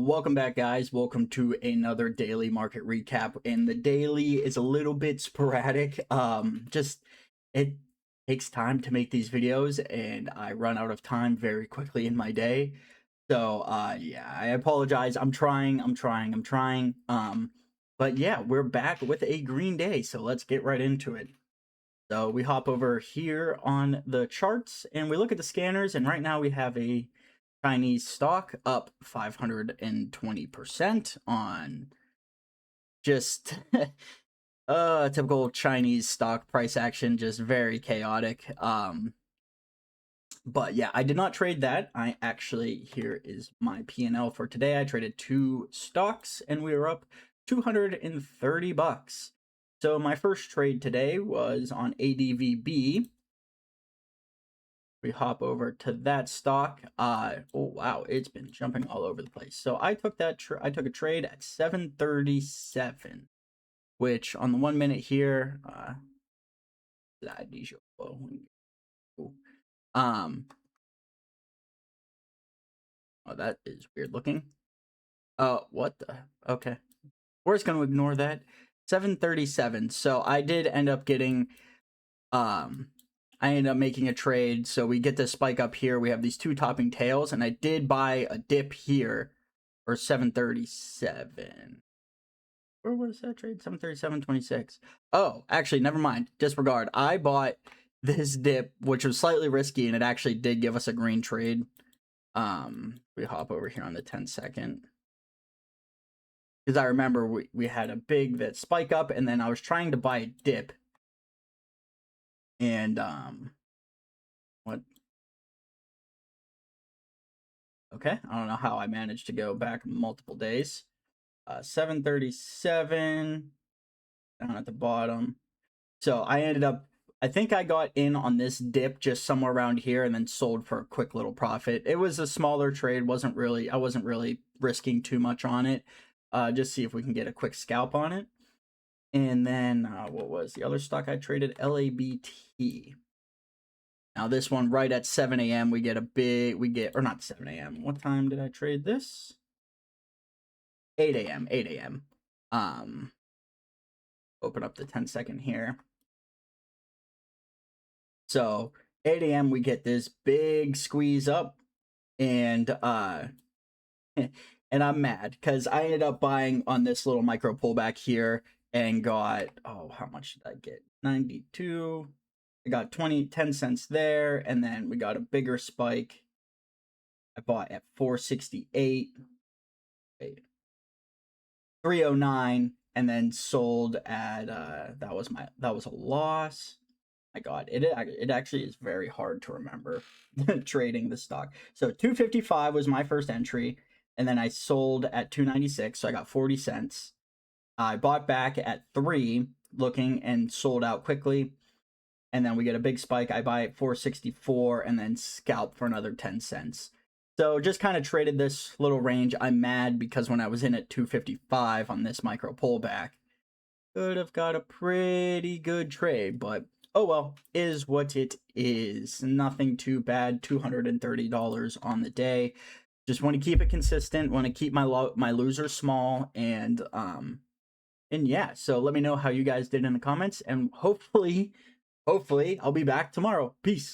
Welcome back, guys. Welcome to another daily market recap. And the daily is a little bit sporadic. Just it takes time to make these videos, and I run out of time very quickly in my day. So yeah, I apologize. I'm trying. But yeah, we're back with a green day. So let's get right into it. So we hop over here on the charts and we look at the scanners, and right now we have a Chinese stock up 520% on just typical Chinese stock price action, just very chaotic. But yeah, I did not trade that. I actually, here is my P&L for today. I traded 2 stocks and we were up 230 bucks. So my first trade today was on ADVB. We hop over to that stock. Oh wow, it's been jumping all over the place. So I took that I took a trade at 737, which on the 1 minute here, oh, that is weird looking. What the? Okay, we're just gonna ignore that. 737. So I did end up getting I ended up making a trade, so we get this spike up here. We have these 2 topping tails, and I did buy a dip here, or 737. Where was that trade? 737.26. Oh, actually, never mind. Disregard. I bought this dip, which was slightly risky, and it actually did give us a green trade. We hop over here on the 10-second. Because I remember we had a big that spike up, and then I was trying to buy a dip. And what? Okay, I don't know how I managed to go back multiple days. 737 down at the bottom. So I ended up, I think I got in on this dip just somewhere around here and then sold for a quick little profit. It was a smaller trade, I wasn't really risking too much on it. Just see if we can get a quick scalp on it. And then what was the other stock I traded? LABT. Now this one right at 7 a.m. we get, or not 7 a.m. What time did I trade this? 8 a.m. Open up the 10-second here. So 8 a.m. we get this big squeeze up, and and I'm mad because I ended up buying on this little micro pullback here and got, oh, how much did I get? 92. I got 10 cents there, and then we got a bigger spike. I bought at 468. Wait. 309, and then sold at that was a loss. My god, it actually is very hard to remember trading the stock. So 255 was my first entry, and then I sold at 296, so I got 40 cents. I bought back at 3 looking and sold out quickly, and then we get a big spike. I buy at 464 and then scalp for another 10 cents. So just kind of traded this little range. I'm mad because when I was in at 255 on this micro pullback, could have got a pretty good trade, but oh well, is what it is. Nothing too bad. $230 on the day. Just want to keep it consistent. Want to keep my losers small, and yeah. So let me know how you guys did in the comments, and hopefully I'll be back tomorrow. Peace.